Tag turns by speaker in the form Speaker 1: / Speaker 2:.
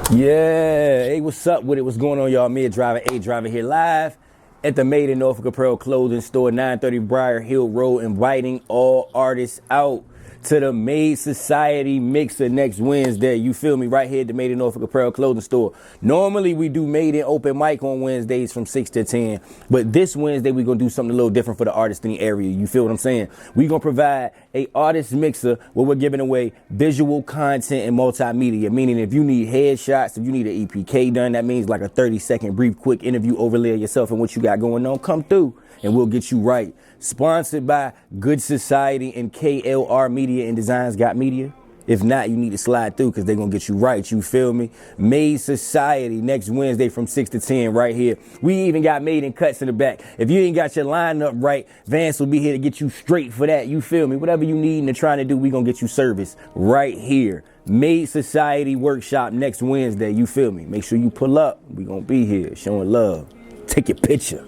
Speaker 1: Yeah, hey, what's up with it? What's going on, y'all? Mid Driver, A Driver here live at the Made in Norfolk Apparel Clothing Store, 930 Briar Hill Road, inviting all artists out to the MadeSociety Mixer next Wednesday. You feel me? Right here at the Made in Norfolk Apparel Clothing Store. Normally, we do Made in Open Mic on Wednesdays from 6 to 10. But this Wednesday, we're going to do something a little different for the artists in the area. You feel what I'm saying? We're going to provide a artist mixer where we're giving away visual content and multimedia. Meaning if you need headshots, if you need an EPK done, that means like a 30-second brief quick interview overlay of yourself and what you got going on. Come through and we'll get you right. Sponsored by Good Society and KLR Media and Designs Got Media. If not, you need to slide through because they're going to get you right. You feel me? MadeSociety next Wednesday from 6 to 10 right here. We even got Made in Cuts in the back. If you ain't got your lineup right, Vance will be here to get you straight for that. You feel me? Whatever you need and trying to do, we going to get you service right here. MadeSociety Workshop next Wednesday. You feel me? Make sure you pull up. We going to be here showing love. Take your picture.